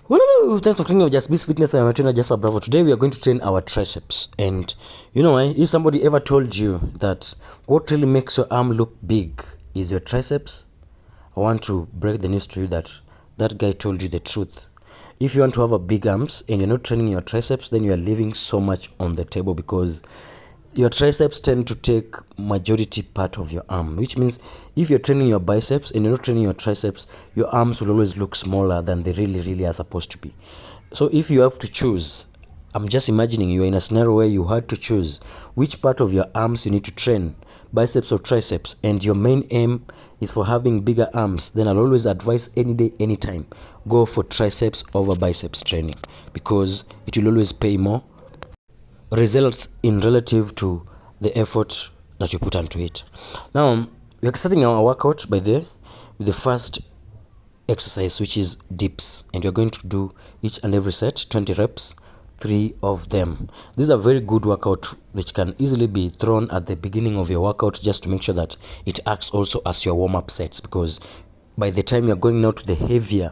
Hello, thanks for clicking on Just Beast Fitness. I'm a trainer, Jasper Bravo. Today we are going to train our triceps. And you know, if somebody ever told you that what really makes your arm look big is your triceps, I want to break the news to you that that guy told you the truth. If you want to have a big arms and you're not training your triceps, then you are leaving so much on the table, because your triceps tend to take majority part of your arm, which means if you're training your biceps and you're not training your triceps, your arms will always look smaller than they really are supposed to be. So if you have to choose, I'm just imagining you're in a scenario where you had to choose which part of your arms you need to train, biceps or triceps, and your main aim is for having bigger arms, then I'll always advise any day, anytime, go for triceps over biceps training, because it will always pay more results in relative to the effort that you put into it. Now we are starting our workout with the first exercise, which is dips, and you're going to do each and every set 20 reps, 3 of them. This is a very good workout which can easily be thrown at the beginning of your workout, just to make sure that it acts also as your warm-up sets, because by the time you're going now to the heavier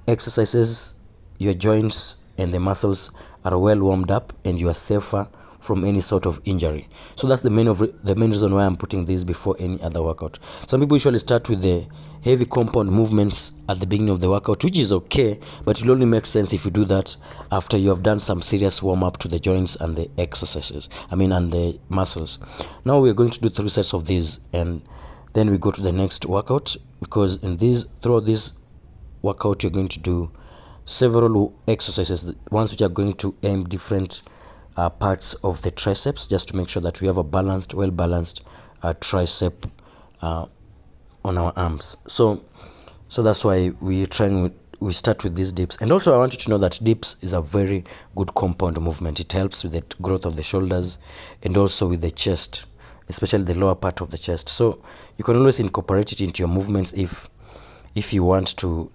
exercises, your joints and the muscles are well warmed up and you are safer from any sort of injury. So that's the main reason why I'm putting this before any other workout. Some people usually start with the heavy compound movements at the beginning of the workout, which is okay, but it will only make sense if you do that after you have done some serious warm up to the joints and the exercises, and the muscles. Now we're going to do 3 sets of these, and then we go to the next workout, because throughout this workout you're going to do several exercises, ones which are going to aim different parts of the triceps, just to make sure that we have a well balanced tricep on our arms. So that's why we start with these dips. And also I want you to know that dips is a very good compound movement. It helps with the growth of the shoulders and also with the chest, especially the lower part of the chest. So you can always incorporate it into your movements if you want to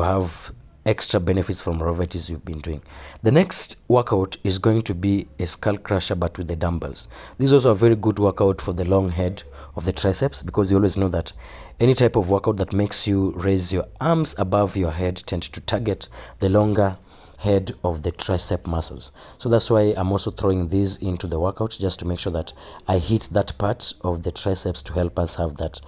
have extra benefits from whatever it is you've been doing. The next workout is going to be a skull crusher, but with the dumbbells. This is also a very good workout for the long head of the triceps, because you always know that any type of workout that makes you raise your arms above your head tends to target the longer head of the tricep muscles. So that's why I'm also throwing these into the workout, just to make sure that I hit that part of the triceps to help us have that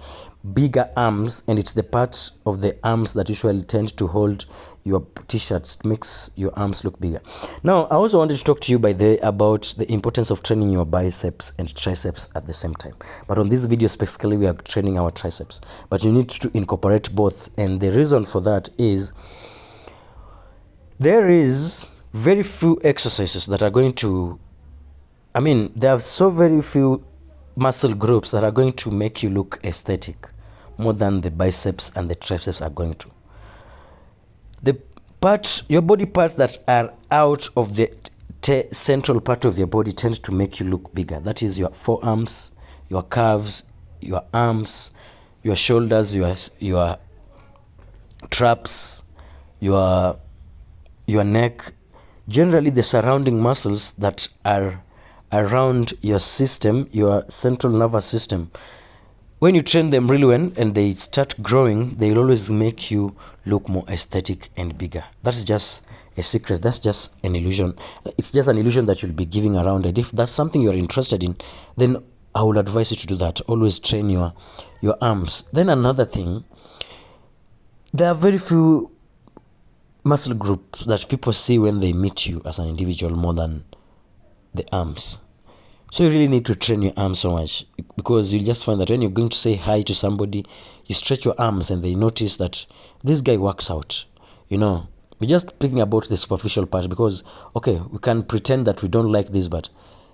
bigger arms. And it's the part of the arms that usually tend to hold your t-shirts, makes your arms look bigger. Now I also wanted to talk to you about the importance of training your biceps and triceps at the same time, but on this video specifically we are training our triceps, but you need to incorporate both. And the reason for that is there is very few exercises that are going to, there are so very few muscle groups that are going to make you look aesthetic more than the biceps and the triceps are going to. Your body parts that are out of the central part of your body tend to make you look bigger. That is your forearms, your calves, your arms, your shoulders, your traps, your neck. Generally the surrounding muscles that are around your system, your central nervous system, when you train them really well and they start growing, they'll always make you look more aesthetic and bigger. That's just a secret. That's just an illusion. It's just an illusion that you'll be giving around. And if that's something you're interested in, then I will advise you to do that. Always train your arms. Then another thing, there are very few muscle groups that people see when they meet you as an individual more than the arms. So you really need to train your arms so much, because you'll just find that when you're going to say hi to somebody, you stretch your arms and they notice that this guy works out. We're just thinking about the superficial part, because okay, we can pretend that we don't like this, but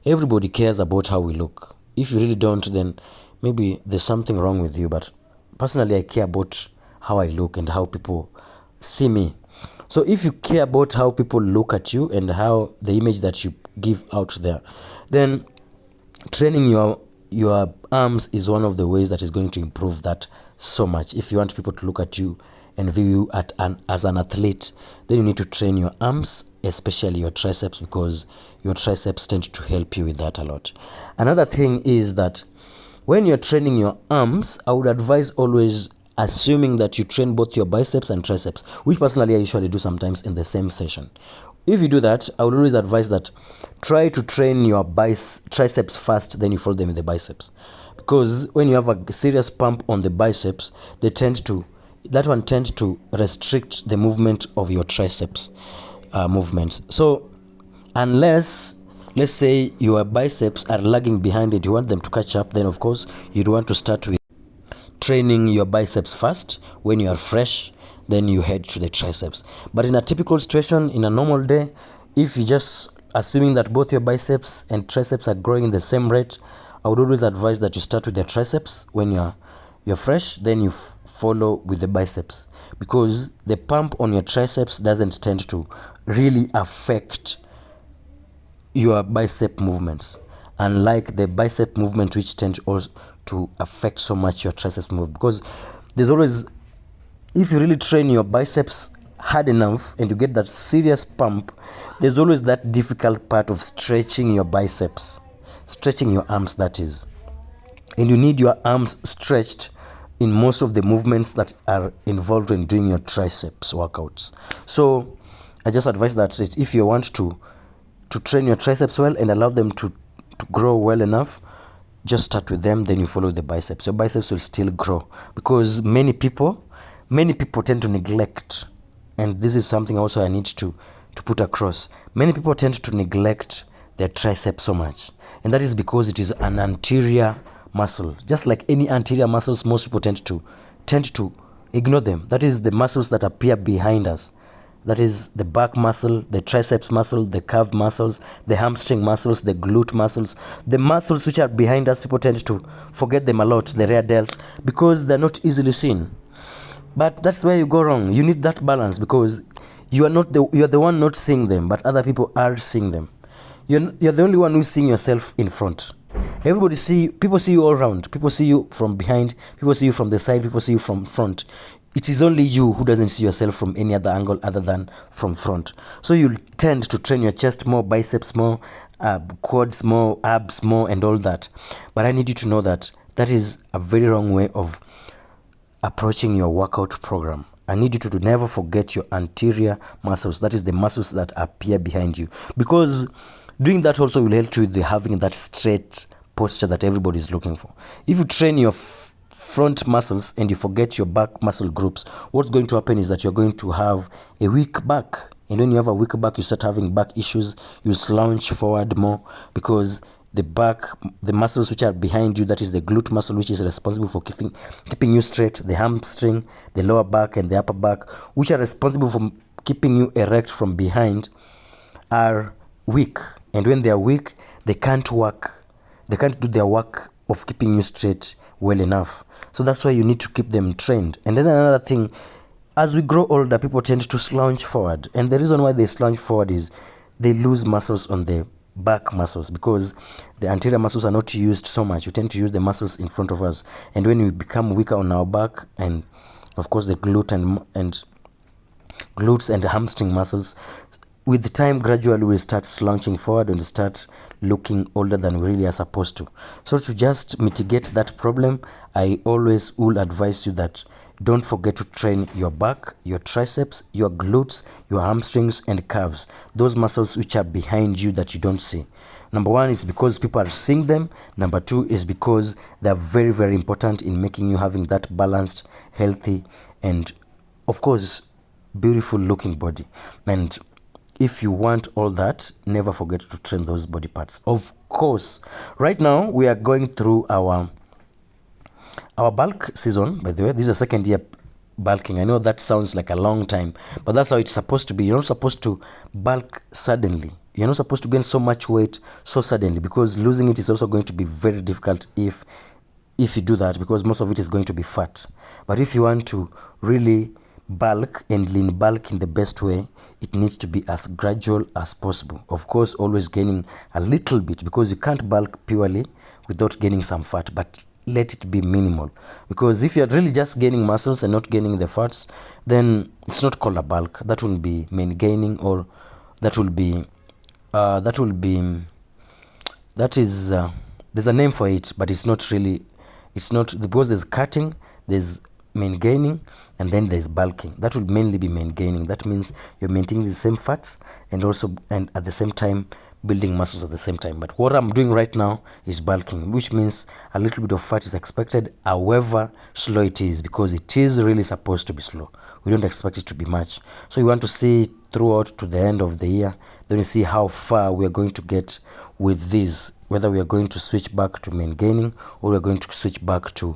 everybody cares about how we look. If you really don't, then maybe there's something wrong with you. But personally, I care about how I look and how people see me. So if you care about how people look at you and how the image that you give out there, then training your arms is one of the ways that is going to improve that so much. If you want people to look at you and view you as an athlete, then you need to train your arms, especially your triceps, because your triceps tend to help you with that a lot. Another thing is that when you're training your arms, I would advise always assuming that you train both your biceps and triceps, which personally I usually do sometimes in the same session. If you do that, I would always advise that try to train your triceps first, then you follow them with the biceps. Because when you have a serious pump on the biceps, that one tends to restrict the movement of your triceps movements. So unless, let's say, your biceps are lagging behind it, you want them to catch up, then of course you'd want to start with training your biceps first. When you are fresh, then you head to the triceps. But in a typical situation, in a normal day, if you just assuming that both your biceps and triceps are growing in the same rate, I would always advise that you start with the triceps when you're fresh, then you follow with the biceps, because the pump on your triceps doesn't tend to really affect your bicep movements, unlike the bicep movement, which tend also to affect so much your triceps movement. Because there's always, if you really train your biceps hard enough and you get that serious pump, there's always that difficult part of stretching your biceps, stretching your arms, that is. And you need your arms stretched in most of the movements that are involved in doing your triceps workouts. So I just advise that if you want to train your triceps well and allow them to grow well enough, just start with them, then you follow the biceps. Your biceps will still grow, because many people tend to neglect, and this is something also I need to put across. Many people tend to neglect their triceps so much, and that is because it is an anterior muscle. Just like any anterior muscles, most people tend to ignore them. That is the muscles that appear behind us. That is the back muscle, the triceps muscle, the calf muscles, the hamstring muscles, the glute muscles. The muscles which are behind us, people tend to forget them a lot, the rear delts, because they're not easily seen. But that's where you go wrong. You need that balance, because you are the one not seeing them, but other people are seeing them. You're the only one who's seeing yourself in front. People see you all around. People see you from behind, people see you from the side, people see you from front. It is only you who doesn't see yourself from any other angle other than from front. So you'll tend to train your chest more, biceps more, quads more, abs more, and all that. But I need you to know that that is a very wrong way of approaching your workout program. I need you to never forget your anterior muscles. That is the muscles that appear behind you, because doing that also will help you with having that straight posture that everybody is looking for. If you train your front muscles and you forget your back muscle groups, what's going to happen is that you're going to have a weak back. And when you have a weak back, you start having back issues. You slouch forward more, because the muscles which are behind you, that is the glute muscle, which is responsible for keeping you straight, the hamstring, the lower back, and the upper back, which are responsible for keeping you erect from behind, are weak. And when they are weak, they can't do their work of keeping you straight well enough. So that's why you need to keep them trained. And then another thing, as we grow older, people tend to slouch forward. And the reason why they slouch forward is they lose muscles on the back muscles, because the anterior muscles are not used so much. We tend to use the muscles in front of us. And when we become weaker on our back, and of course the glutes and hamstring muscles, with time, gradually we start slouching forward and start looking older than we really are supposed to. So to just mitigate that problem, I always will advise you that don't forget to train your back, your triceps, your glutes, your hamstrings, and calves. Those muscles which are behind you that you don't see. Number one is because people are seeing them. Number two is because they're very, very important in making you having that balanced, healthy, and of course, beautiful looking body. And if you want all that, never forget to train those body parts. Of course, right now we are going through our bulk season. By the way, this is a second year bulking. I know that sounds like a long time, but that's how it's supposed to be. You're not supposed to bulk suddenly. You're not supposed to gain so much weight so suddenly, because losing it is also going to be very difficult if you do that, because most of it is going to be fat. But if you want to really bulk and lean bulk in the best way, it needs to be as gradual as possible. Of course, always gaining a little bit, because you can't bulk purely without gaining some fat, but let it be minimal. Because if you're really just gaining muscles and not gaining the fats, then it's not called a bulk. That will be main gaining, or that is there's a name for it, but it's not, because there's cutting, there's main gaining, and then there's bulking. That will mainly be main gaining. That means you're maintaining the same fats and at the same time building muscles at the same time. But what I'm doing right now is bulking, which means a little bit of fat is expected, however slow it is, because it is really supposed to be slow. We don't expect it to be much. So you want to see throughout to the end of the year, then you see how far we are going to get with this, whether we are going to switch back to main gaining or we're going to switch back to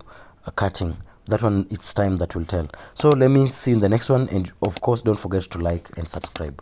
cutting. That one, it's time that will tell. So let me see you in the next one, and of course don't forget to like and subscribe.